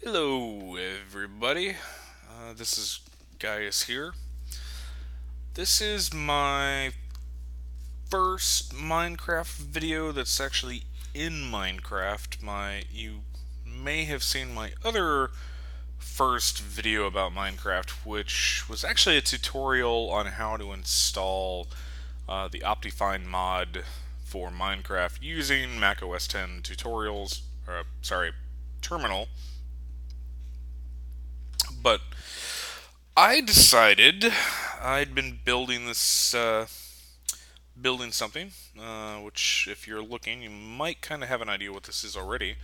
Hello, everybody. This is Gaius here. This is my first Minecraft video that's actually in Minecraft. You may have seen my other first video about Minecraft, which was actually a tutorial on how to install the Optifine mod for Minecraft using macOS 10 tutorials. Terminal. But I decided I'd been building something, which, if you're looking, you might kind of have an idea what this is already.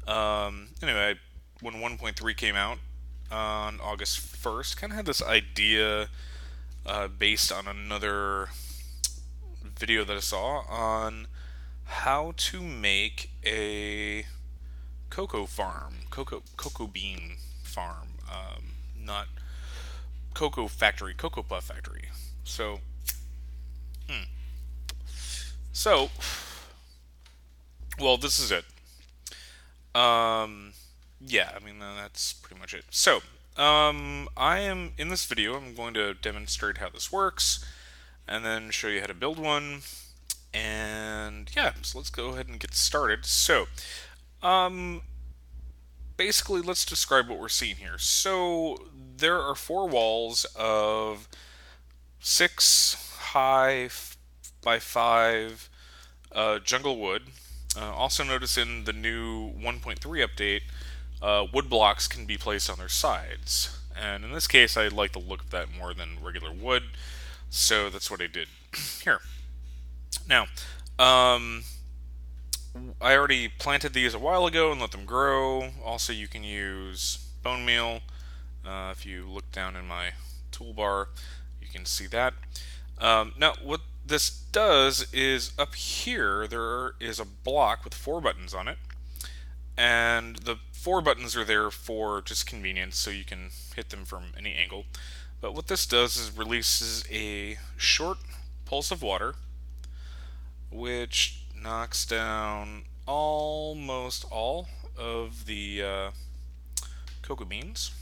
Anyway, when 1.3 came out on August 1st, kind of had this idea based on another video that I saw on how to make a cocoa bean farm. Not cocoa puff factory. So, hmm. so, well, this is it. Um, yeah, I mean that's pretty much it. So, I am in this video. I'm going to demonstrate how this works, and then show you how to build one. And yeah, so let's go ahead and get started. So, um, basically, let's describe what we're seeing here. So, there are four walls of 6 high by 5 jungle wood. Also, notice in the new 1.3 update, wood blocks can be placed on their sides. And in this case, I like the look of that more than regular wood, so that's what I did here. Now, um, I already planted these a while ago and let them grow. Also, you can use bone meal. If you look down in my toolbar, you can see that. Now, what this does is up here there is a block with 4 buttons on it, and the 4 buttons are there for just convenience, so you can hit them from any angle. But what this does is releases a short pulse of water, which knocks down almost all of the cocoa beans.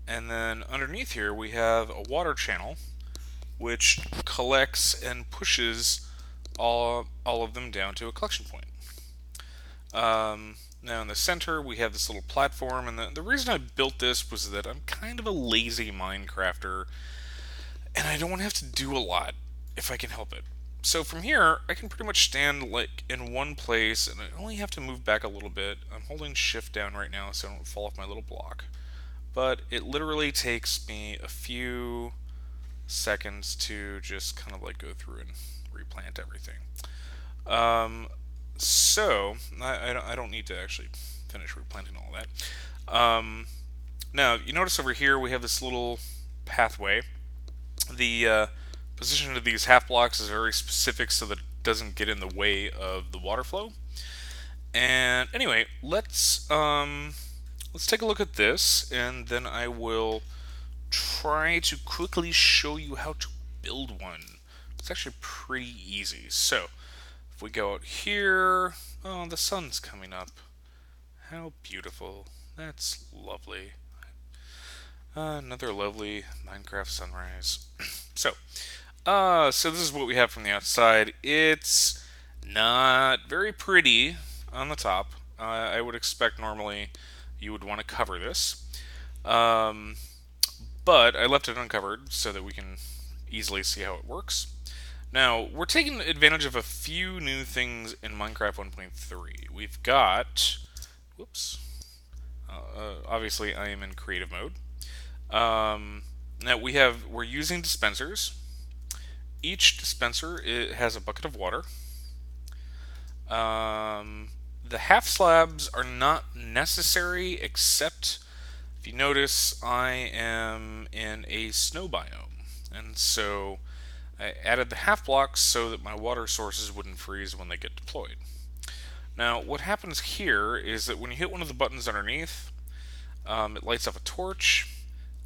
And then underneath here we have a water channel, which collects and pushes all of them down to a collection point. Now in the center we have this little platform, and the reason I built this was that I'm kind of a lazy Minecrafter, and I don't want to have to do a lot if I can help it. So from here, I can pretty much stand like in one place, and I only have to move back a little bit. I'm holding shift down right now so I don't fall off my little block. But it literally takes me a few seconds to just kind of like go through and replant everything. Um, I don't need to actually finish replanting all that. Now, you notice over here we have this little pathway. The position of these half blocks is very specific so that it doesn't get in the way of the water flow. And anyway, let's take a look at this, and then I will try to quickly show you how to build one. It's actually pretty easy. So, if we go out here, oh, the sun's coming up. How beautiful. That's lovely. Another lovely Minecraft sunrise. So this is what we have from the outside. It's not very pretty on the top. I would expect normally you would want to cover this. Um, but I left it uncovered so that we can easily see how it works. Now, we're taking advantage of a few new things in Minecraft 1.3. We've got, whoops, obviously I am in creative mode. Now we're using dispensers. Each dispenser has a bucket of water. The half slabs are not necessary, except if you notice, I am in a snow biome, and so I added the half blocks so that my water sources wouldn't freeze when they get deployed. Now, what happens here is that when you hit one of the buttons underneath, it lights up a torch,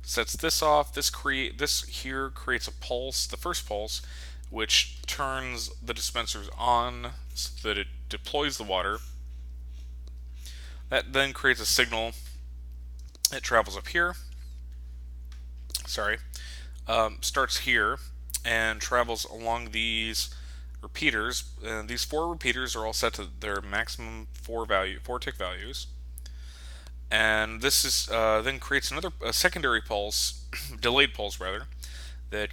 sets this off. This here creates a pulse, the first pulse, which turns the dispensers on so that it deploys the water. That then creates a signal. It travels up here. Sorry. Starts here and travels along these repeaters. These 4 repeaters are all set to their maximum 4 tick values, and this is then creates another a secondary pulse, delayed pulse rather, that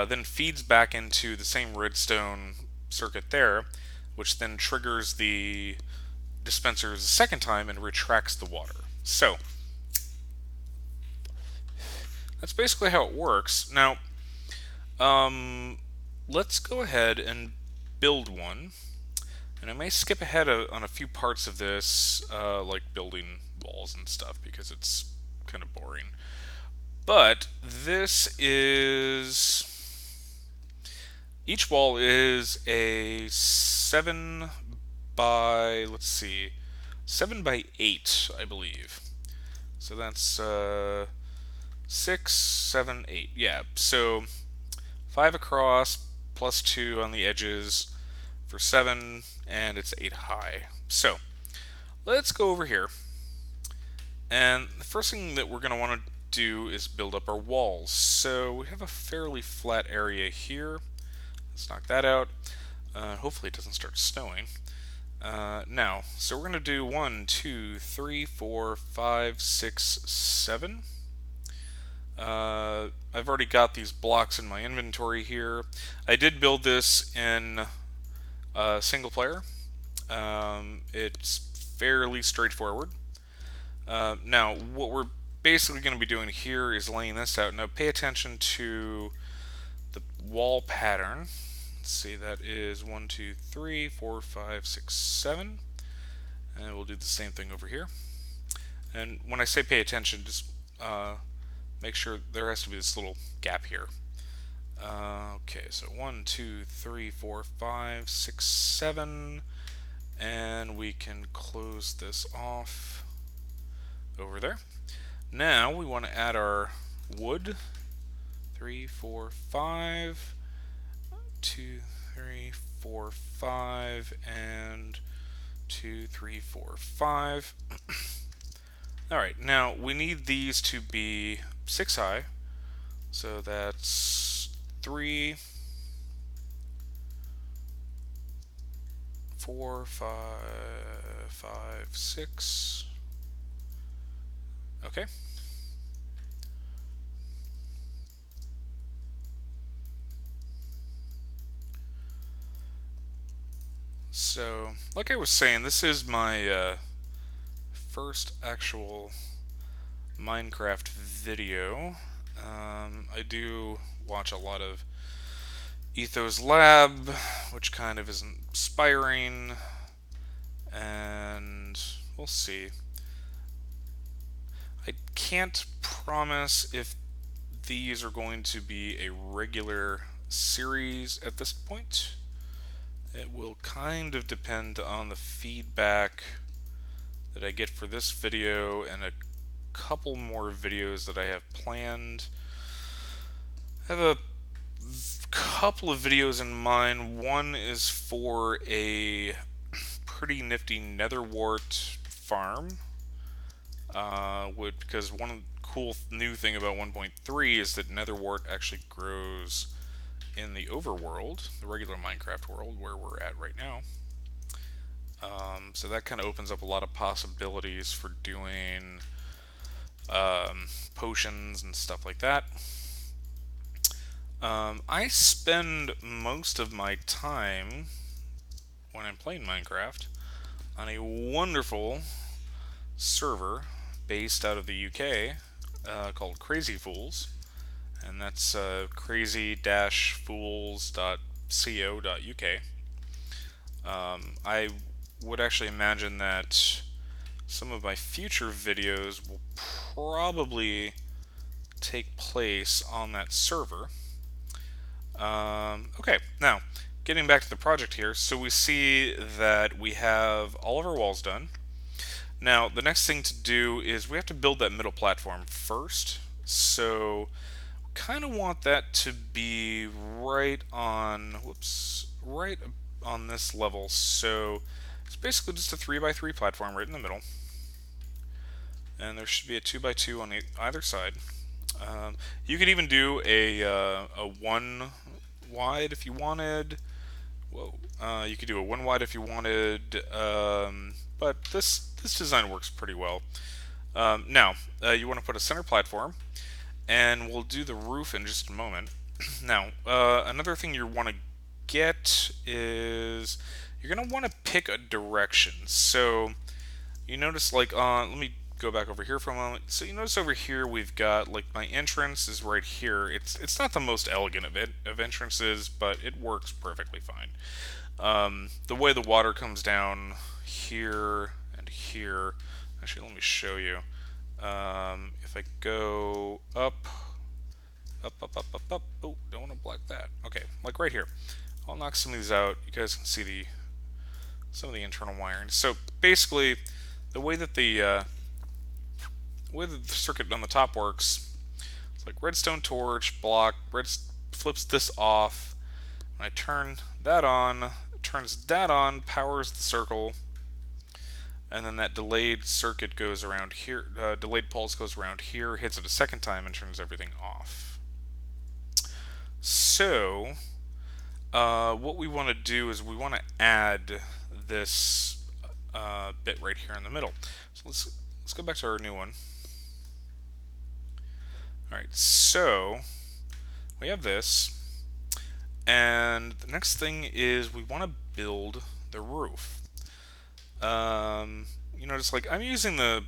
then feeds back into the same redstone circuit there, which then triggers the dispensers a second time and retracts the water. So that's basically how it works. Now, let's go ahead and build one. And I may skip ahead on a few parts of this, like building walls and stuff, because it's kind of boring. But this is... Each wall is a 7 by, let's see, 7 by 8, I believe. So that's 6, 7, 8. Yeah, so 5 across, plus 2 on the edges for 7, and it's 8 high. So let's go over here. And the first thing that we're going to want to do is build up our walls. So we have a fairly flat area here. Let's knock that out. Hopefully it doesn't start snowing. Now, so we're going to do 1, 2, 3, 4, 5, 6, 7. I've already got these blocks in my inventory here. I did build this in single player. It's fairly straightforward. Now, what we're basically going to be doing here is laying this out. Now, pay attention to the wall pattern. Let's see, that is 1, 2, 3, 4, 5, 6, 7. And we'll do the same thing over here. And when I say pay attention, just make sure there has to be this little gap here. Okay, so 1, 2, 3, 4, 5, 6, 7. And we can close this off over there. Now we want to add our wood. 3, 4, 5, 2, 3, 4, 5, and 2, 3, 4, 5. Alright, now we need these to be 6 high. So that's 3, 4, 5, 6. Okay. So, like I was saying, this is my first actual Minecraft video. I do watch a lot of Ethos Lab, which kind of is inspiring, and we'll see. I can't promise if these are going to be a regular series at this point. It will kind of depend on the feedback that I get for this video and a couple more videos that I have planned. I have a couple of videos in mind. One is for a pretty nifty netherwart farm, because one cool new thing about 1.3 is that netherwart actually grows in the overworld, the regular Minecraft world where we're at right now. So that kind of opens up a lot of possibilities for doing potions and stuff like that. I spend most of my time when I'm playing Minecraft on a wonderful server based out of the UK called Crazy Fools, and that's crazy-fools.co.uk. I would actually imagine that some of my future videos will probably take place on that server. Okay, now getting back to the project here, so we see that we have all of our walls done. Now the next thing to do is we have to build that middle platform first. So kind of want that to be right on, right on this level. So it's basically just a 3x3 platform right in the middle. and there should be a 2x2 on either side. You could even do a 1 wide if you wanted. Whoa. You could do a 1 wide if you wanted, but this design works pretty well. Now, you want to put a center platform, and we'll do the roof in just a moment. Now, another thing you want to get is you're going to want to pick a direction. So, you notice, like, let me go back over here for a moment. So you notice over here we've got, like, my entrance is right here. It's not the most elegant of entrances, but it works perfectly fine. The way the water comes down here and here. Actually, let me show you. If I go up, up. Oh, don't want to block that. Okay, like right here. I'll knock some of these out. You guys can see some of the internal wiring. So basically, the way that the circuit on the top works, it's like redstone torch, block, flips this off. When I turn that on, it turns that on, powers the circle, and then that delayed circuit goes around here, delayed pulse goes around here, hits it a second time, and turns everything off. So, what we want to do is we want to add this bit right here in the middle. So let's go back to our new one. All right, so we have this, and the next thing is we want to build the roof. You notice, like, I'm using the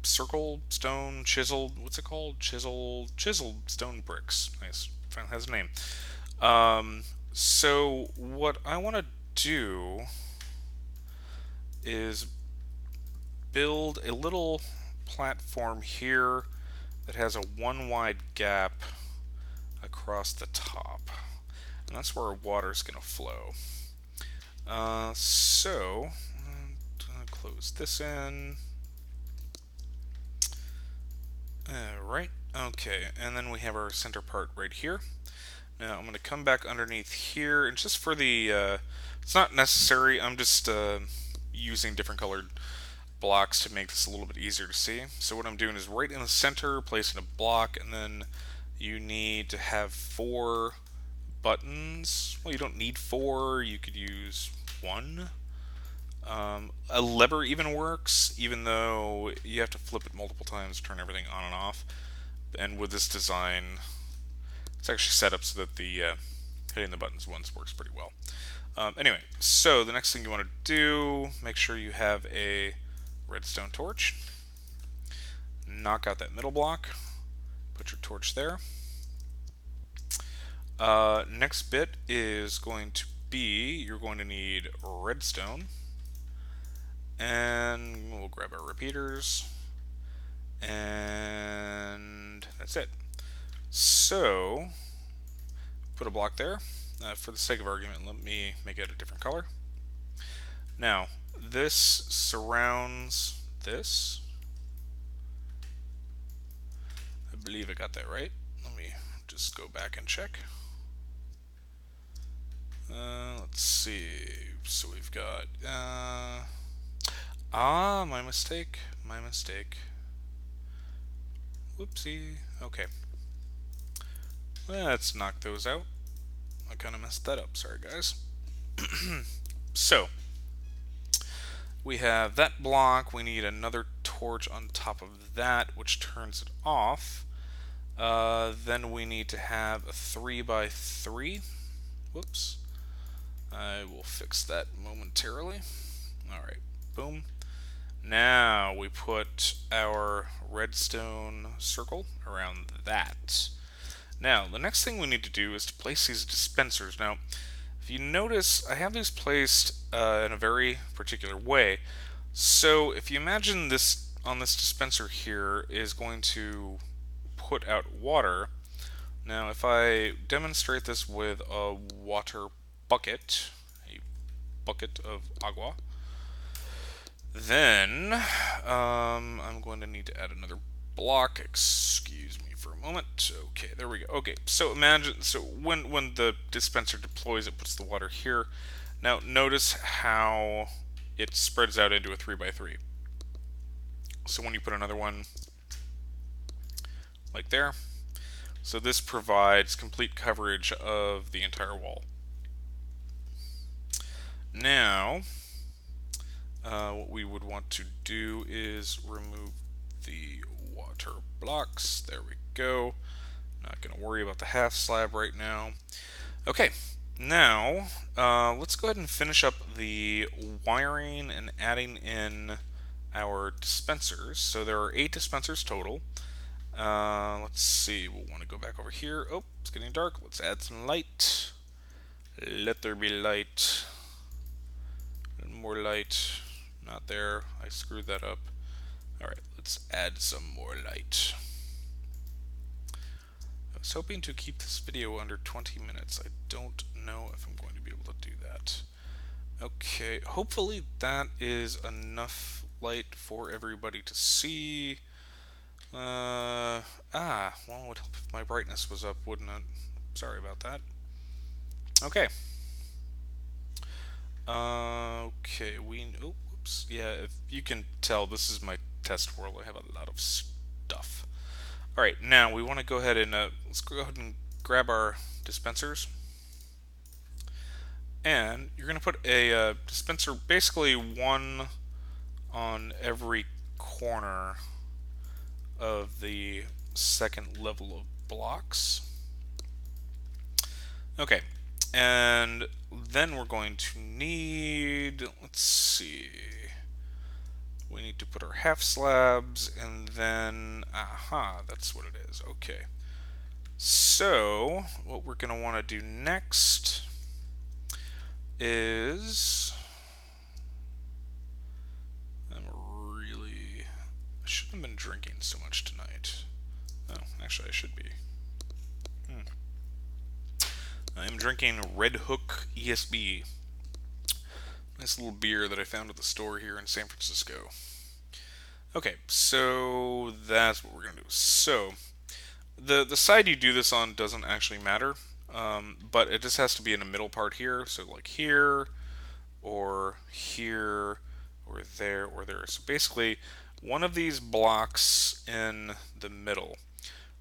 circle stone chiseled. What's it called? Chiseled stone bricks. Nice, finally has a name. So what I want to do is build a little platform here that has a 1 wide gap across the top, and that's where our water is going to flow. So close this in. Right. Okay, and then we have our center part right here. Now I'm going to come back underneath here, and just for the, it's not necessary, I'm just using different colored blocks to make this a little bit easier to see. So what I'm doing is right in the center, placing a block, and then you need to have 4 buttons. Well, you don't need 4, you could use 1. A lever even works, even though you have to flip it multiple times to turn everything on and off. And with this design, it's actually set up so that the hitting the buttons once works pretty well. Anyway, so the next thing you want to do, make sure you have a redstone torch. Knock out that middle block. Put your torch there. Next bit is going to be, you're going to need redstone. And we'll grab our repeaters. And that's it. So, put a block there. For the sake of argument, let me make it a different color. Now, this surrounds this. I believe I got that right. Let me just go back and check. Let's see. So we've got... my mistake. My mistake. Whoopsie. Okay. Let's knock those out. I kind of messed that up. Sorry, guys. So, we have that block. We need another torch on top of that, which turns it off. Then we need to have a 3x3. Whoops. I will fix that momentarily. Alright, boom. Now we put our redstone circle around that. Now, the next thing we need to do is to place these dispensers. Now, if you notice, I have these placed in a very particular way. So, if you imagine this on this dispenser here is going to put out water. Now, if I demonstrate this with a water bucket, a bucket of agua, then I'm going to need to add another block. Excuse me for a moment. Okay, there we go. Okay, so imagine, so when the dispenser deploys, it puts the water here. Now notice how it spreads out into a 3x3. So when you put another one like there, so this provides complete coverage of the entire wall. Now, what we would want to do is remove the water blocks. There we go. Not going to worry about the half slab right now. Okay, now let's go ahead and finish up the wiring and adding in our dispensers. So there are 8 dispensers total. Let's see, we'll want to go back over here. Oh, it's getting dark. Let's add some light. Let there be light. More light. Not there. I screwed that up. Alright, let's add some more light. I was hoping to keep this video under 20 minutes. I don't know if I'm going to be able to do that. Okay, hopefully that is enough light for everybody to see. Well, it would help if my brightness was up, wouldn't it? Sorry about that. Okay. Whoops. Yeah, if you can tell, this is my test world. I have a lot of stuff. Alright, now we want to go ahead and, let's go ahead and grab our dispensers. And you're going to put a dispenser, basically one on every corner of the second level of blocks. Okay, and then we're going to need, let's see, we need to put our half slabs, and then, that's what it is. Okay, so what we're going to want to do next is, I shouldn't have been drinking so much tonight. Oh, actually I should be. I'm drinking Red Hook ESB. Nice little beer that I found at the store here in San Francisco. Okay, so that's what we're going to do. So, the side you do this on doesn't actually matter, but it just has to be in the middle part here. So like here, or here, or there, or there. So basically, one of these blocks in the middle.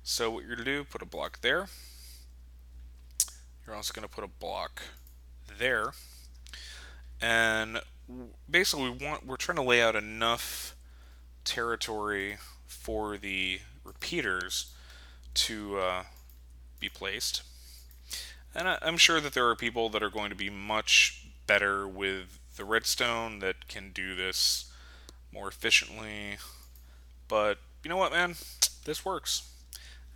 So what you're going to do, put a block there. You're also going to put a block there. And basically we're trying to lay out enough territory for the repeaters to be placed. And I'm sure that there are people that are going to be much better with the redstone that can do this more efficiently. But you know what, man? This works.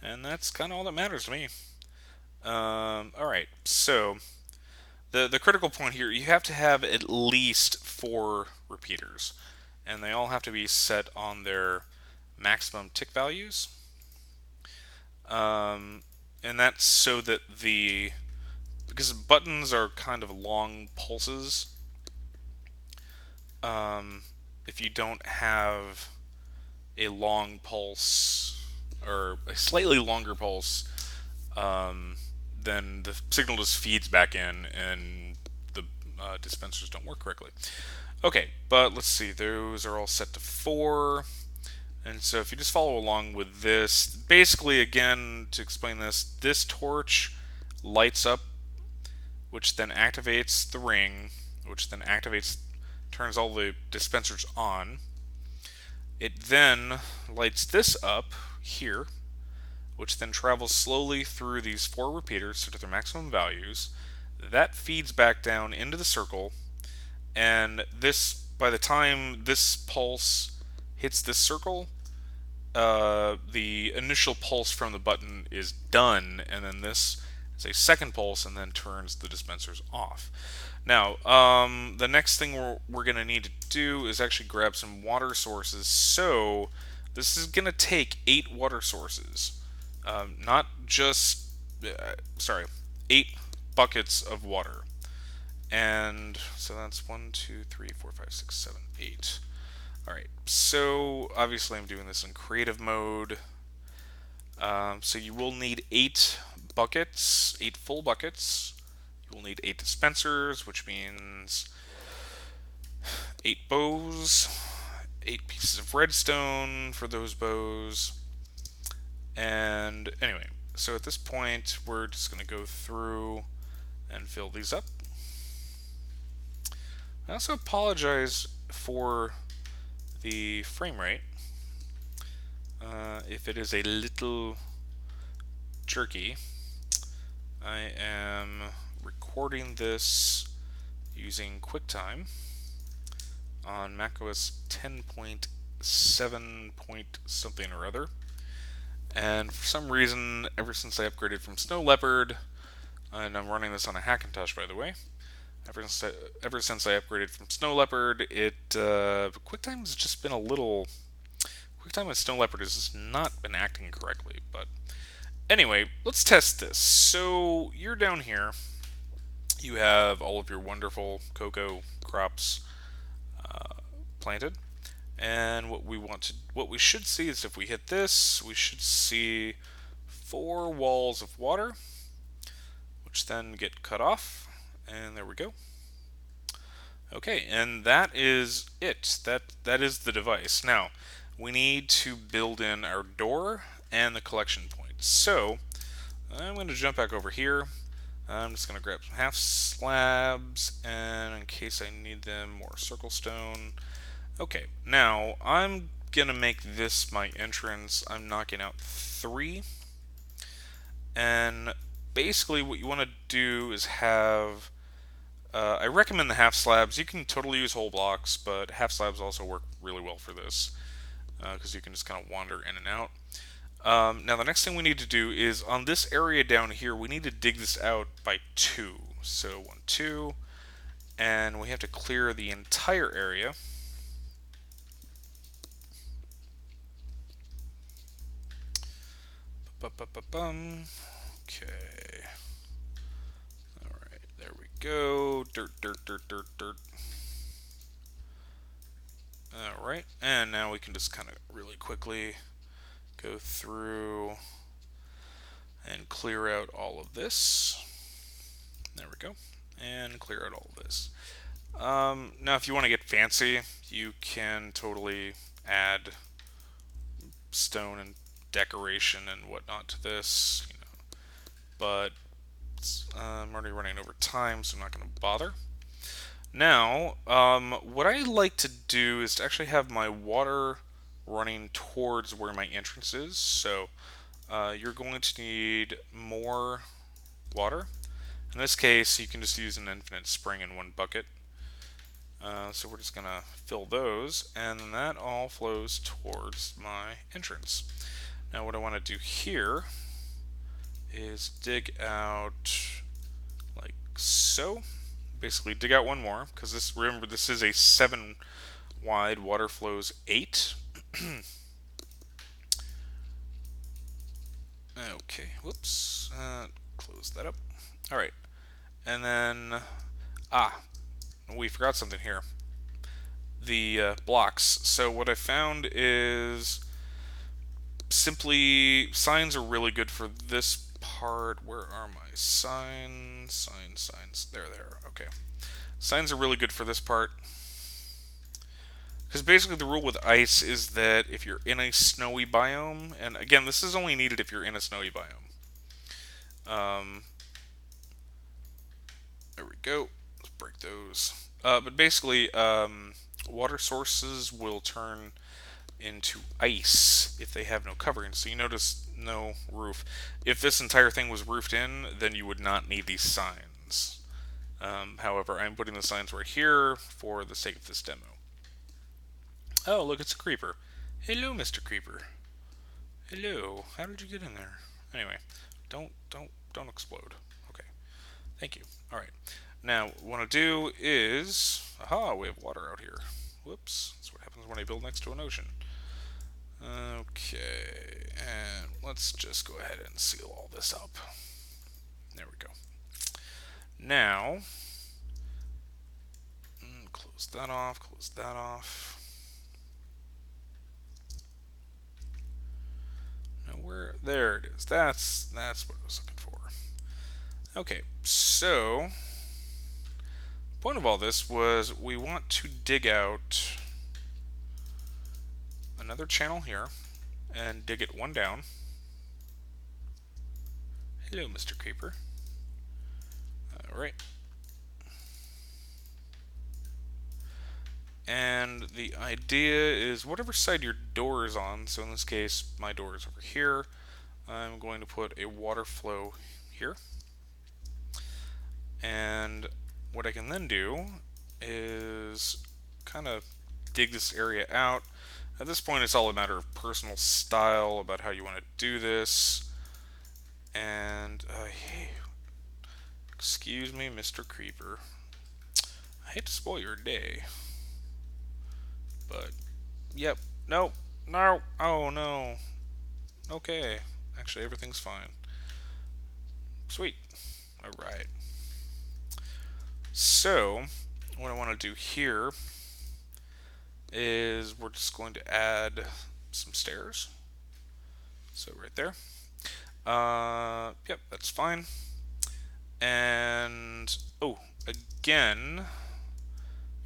And that's kind of all that matters to me. Alright, so the critical point here, you have to have at least 4 repeaters. And they all have to be set on their maximum tick values. And that's so that because buttons are kind of long pulses, if you don't have a long pulse, or a slightly longer pulse, then the signal just feeds back in and the dispensers don't work correctly. Okay, but let's see, those are all set to 4. And so if you just follow along with this, basically, again, to explain this torch lights up, which then activates the ring, which then turns all the dispensers on. It then lights this up here, which then travels slowly through these 4 repeaters to their maximum values. That feeds back down into the circle, and by the time this pulse hits this circle, the initial pulse from the button is done, and then this is a second pulse and then turns the dispensers off. Now, the next thing we're going to need to do is actually grab some water sources. So this is going to take 8 water sources. Not just, 8 buckets of water. And so that's 1, 2, 3, 4, 5, 6, 7, 8. Alright, so obviously I'm doing this in creative mode. So you will need 8 buckets, 8 full buckets. You will need 8 dispensers, which means 8 bows, 8 pieces of redstone for those bows. And anyway, so at this point, we're just going to go through and fill these up. I also apologize for the frame rate. If it is a little jerky, I am recording this using QuickTime on macOS 10.7 point something or other. And for some reason, ever since I upgraded from Snow Leopard, and I'm running this on a Hackintosh, by the way, ever since I upgraded from Snow Leopard, QuickTime has just been a little. QuickTime with Snow Leopard has just not been acting correctly. But anyway, let's test this. So you're down here. You have all of your wonderful cocoa crops planted. And what we should see is if we hit this, we should see 4 walls of water, which then get cut off, and there we go. Okay, and that is it. That is the device. Now, we need to build in our door and the collection point. So, I'm going to jump back over here. I'm just going to grab some half slabs, and in case I need them, more circle stone. Okay, now I'm gonna make this my entrance. I'm knocking out 3. And basically what you want to do is have, I recommend the half slabs. You can totally use whole blocks, but half slabs also work really well for this, because you can just kind of wander in and out. Now the next thing we need to do is on this area down here, we need to dig this out by 2. So 1, 2, and we have to clear the entire area. Okay. Alright, there we go. Dirt, dirt, dirt, dirt, dirt. Alright, and now we can just kind of really quickly go through and clear out all of this. There we go. And clear out all of this. Now, if you want to get fancy, you can totally add stone and decoration and whatnot to this, but I'm already running over time, so I'm not going to bother. Now, what I like to do is to actually have my water running towards where my entrance is. So you're going to need more water. In this case, you can just use an infinite spring in one bucket. So we're just going to fill those, and then that all flows towards my entrance. Now what I want to do here is dig out like so. Basically dig out one more, because this, remember, this is a 7 wide, water flows 8. Okay, whoops, close that up. Alright, and then, we forgot something here. The blocks. So what I found is simply, signs are really good for this part. Where are my signs? Signs. There. Okay. Signs are really good for this part. Because basically the rule with ice is that if you're in a snowy biome, and again, this is only needed if you're in a snowy biome. There we go. Let's break those. But basically, water sources will turn into ice if they have no covering. So you notice no roof. If this entire thing was roofed in, then you would not need these signs. However, I'm putting the signs right here for the sake of this demo. Oh, look, it's a creeper. Hello, Mr. Creeper. Hello. How did you get in there? Anyway, don't explode. Okay. Thank you. All right. Now, what I want to do is, we have water out here. Whoops. That's what happens when I build next to an ocean. Okay, and let's just go ahead and seal all this up. There we go. Now, close that off, close that off. Now there it is. That's what I was looking for. Okay, so, point of all this was we want to dig out another channel here and dig it one down. Hello, Mr. Creeper. Alright. And the idea is whatever side your door is on, so in this case my door is over here, I'm going to put a water flow here. And what I can then do is kind of dig this area out. At this point it's all a matter of personal style about how you want to do this. And hey, excuse me, Mr. Creeper. I hate to spoil your day. But, yep, nope, no, oh no. Okay, actually everything's fine. Sweet. Alright. So, what I want to do here is we're just going to add some stairs. So right there. Yep, that's fine. And, oh, again,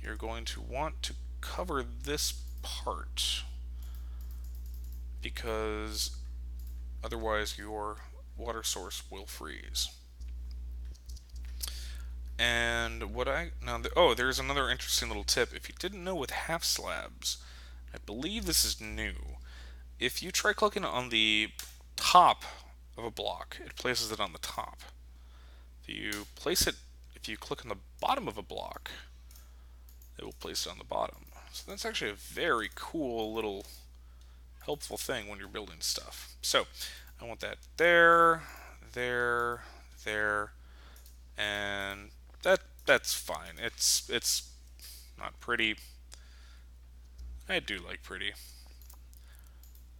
you're going to want to cover this part because otherwise your water source will freeze. And what there's another interesting little tip. If you didn't know with half slabs, I believe this is new. If you try clicking on the top of a block, it places it on the top. If you click on the bottom of a block, it will place it on the bottom. So that's actually a very cool little helpful thing when you're building stuff. So I want that there, and that's fine. It's not pretty. I do like pretty.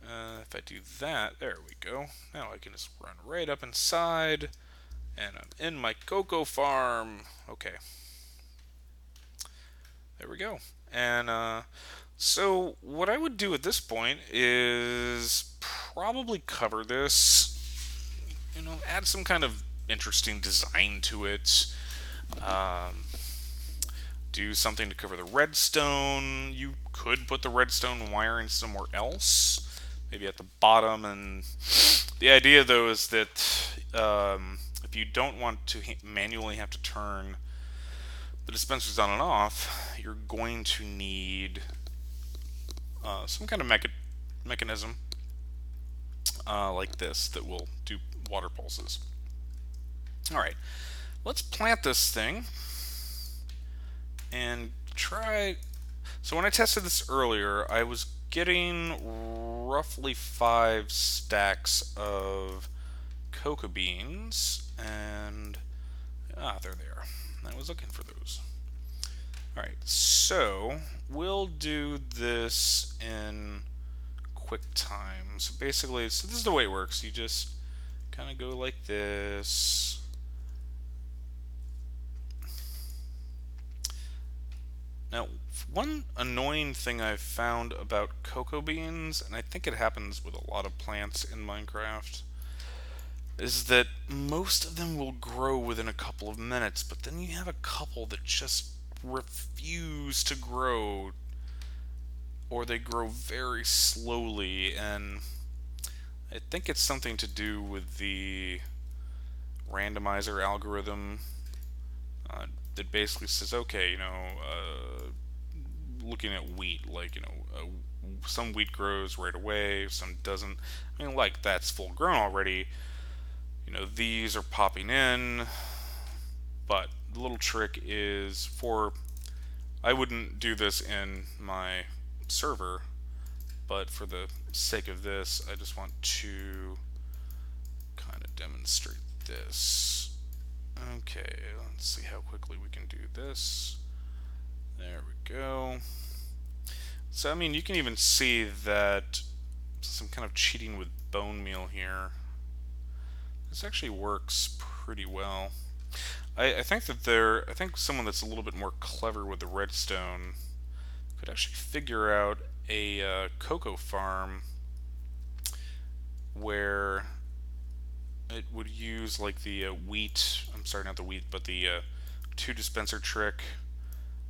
If I do that, there we go. Now I can just run right up inside, and I'm in my cocoa farm. Okay. There we go. And so what I would do at this point is probably cover this, add some kind of interesting design to it. Do something to cover the redstone. You could put the redstone wiring somewhere else, maybe at the bottom. And the idea, though, is that if you don't want to manually have to turn the dispensers on and off, you're going to need some kind of mechanism like this that will do water pulses. Alright, let's plant this thing and try. So when I tested this earlier, I was getting roughly 5 stacks of cocoa beans, and there they are. I was looking for those. Alright, so we'll do this in QuickTime. So basically, this is the way it works. You just kind of go like this. Now, one annoying thing I've found about cocoa beans, and I think it happens with a lot of plants in Minecraft, is that most of them will grow within a couple of minutes, but then you have a couple that just refuse to grow, or they grow very slowly, and I think it's something to do with the randomizer algorithm that basically says, okay, looking at wheat, like, some wheat grows right away, some doesn't. I mean, like, that's full grown already. These are popping in, but the little trick is I wouldn't do this in my server, but for the sake of this, I just want to kind of demonstrate this. Okay, let's see how quickly we can do this. There we go. So, I mean, you can even see that some kind of cheating with bone meal here. This actually works pretty well. I think I think someone that's a little bit more clever with the redstone could actually figure out a cocoa farm where it would use like the I'm sorry, not the wheat, but the 2 dispenser trick,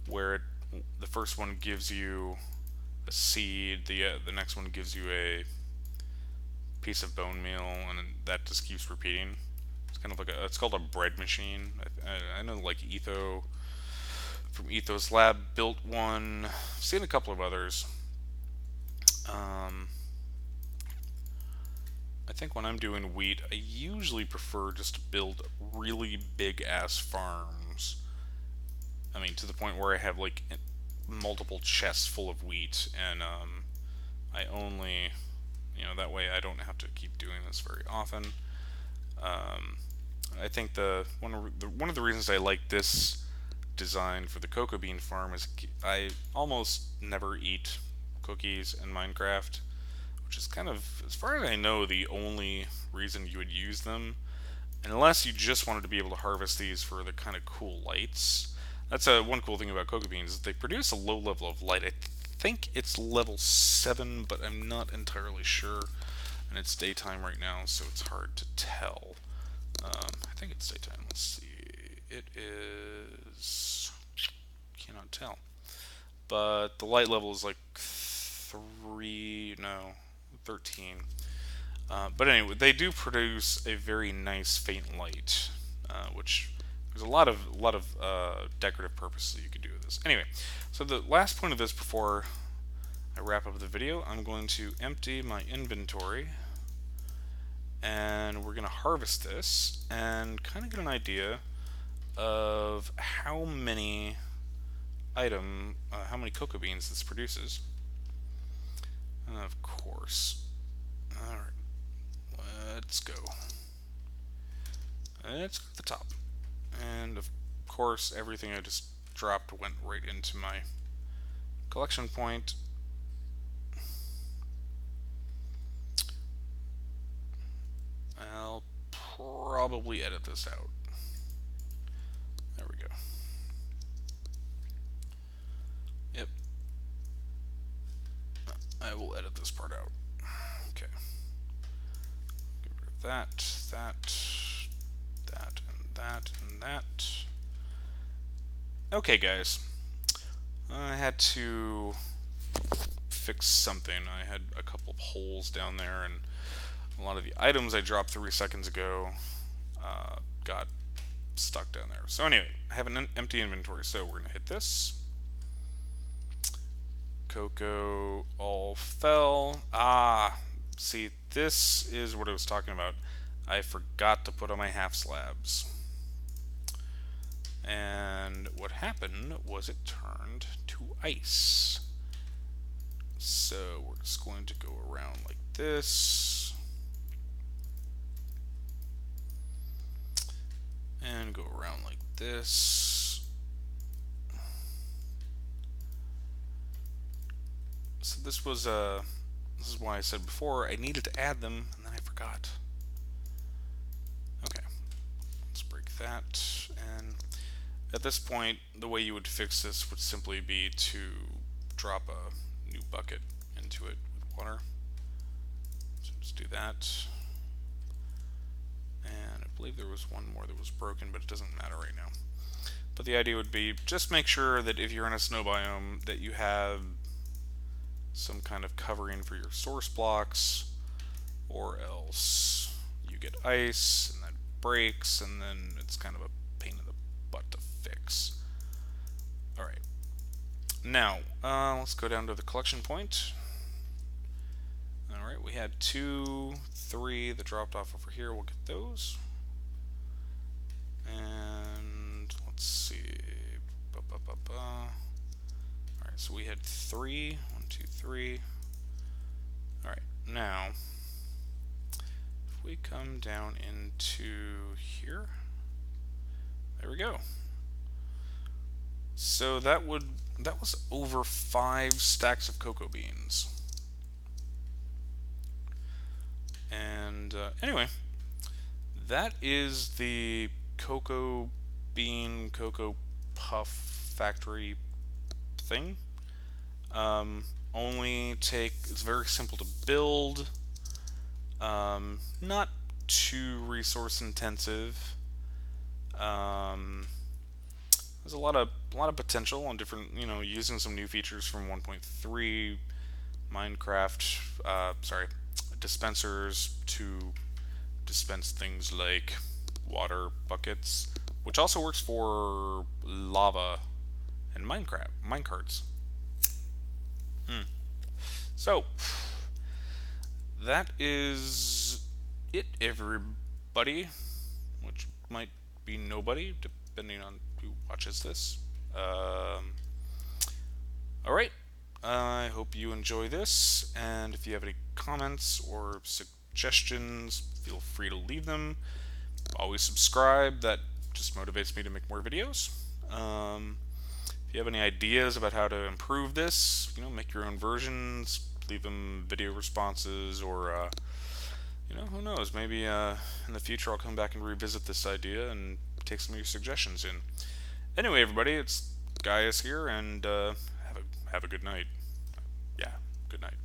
where the first one gives you a seed. The next one gives you a piece of bone meal, and that just keeps repeating. It's kind of like it's called a bread machine. I know like Etho from Ethos Lab built one. I've seen a couple of others. Um, I think when I'm doing wheat, I usually prefer just to build really big ass farms. I mean, to the point where I have like multiple chests full of wheat, and I only, that way I don't have to keep doing this very often. Um, I think one of the reasons I like this design for the cocoa bean farm is I almost never eat cookies in Minecraft, which is kind of, as far as I know, the only reason you would use them, unless you just wanted to be able to harvest these for the kind of cool lights. That's one cool thing about cocoa beans. They produce a low level of light. I think it's level 7, but I'm not entirely sure. And it's daytime right now, so it's hard to tell. I think it's daytime. Let's see. It is... cannot tell. But the light level is like 3... no, 13. But anyway, they do produce a very nice faint light, which there's a lot of decorative purposes you could do with this. Anyway, so the last point of this before I wrap up the video, I'm going to empty my inventory, and we're going to harvest this and kind of get an idea of how many how many cocoa beans this produces. Of course. All right. Let's go. Let's go to the top. And of course, everything I just dropped went right into my collection point. I'll probably edit this out. There we go. Yep. I will edit this part out. Okay. Get rid of that, and that. Okay, guys. I had to fix something. I had a couple of holes down there, and a lot of the items I dropped 3 seconds ago got stuck down there. So anyway, I have an empty inventory, so we're going to hit this. Cocoa all fell. See, this is what I was talking about. I forgot to put on my half slabs. And what happened was it turned to ice. So we're just going to go around like this. And go around like this. So this was this is why I said before I needed to add them, and then I forgot. Okay, let's break that. And at this point, the way you would fix this would simply be to drop a new bucket into it with water. So just do that. And I believe there was one more that was broken, but it doesn't matter right now. But the idea would be just make sure that if you're in a snow biome that you have some kind of covering for your source blocks, or else you get ice and that breaks, and then it's kind of a pain in the butt to fix. Alright, now let's go down to the collection point. Alright, we had 2, 3 that dropped off over here. We'll get those. And let's see. Alright, so we had 3. 1, 2, 3. Alright, now if we come down into here, there we go. So that was over 5 stacks of cocoa beans. And anyway, that is the cocoa puff factory thing. It's very simple to build, not too resource intensive. There's a lot of potential on different, using some new features from 1.3 Minecraft, sorry, dispensers to dispense things like water buckets, which also works for lava and minecarts. So, that is it, everybody, which might be nobody, depending on who watches this. Alright, I hope you enjoy this, and if you have any comments or suggestions, feel free to leave them. Always subscribe, that just motivates me to make more videos. If you have any ideas about how to improve this, make your own versions, leave them video responses, or, who knows, maybe in the future I'll come back and revisit this idea and take some of your suggestions in. Anyway, everybody, it's Gaius here, and have a good night. Yeah, good night.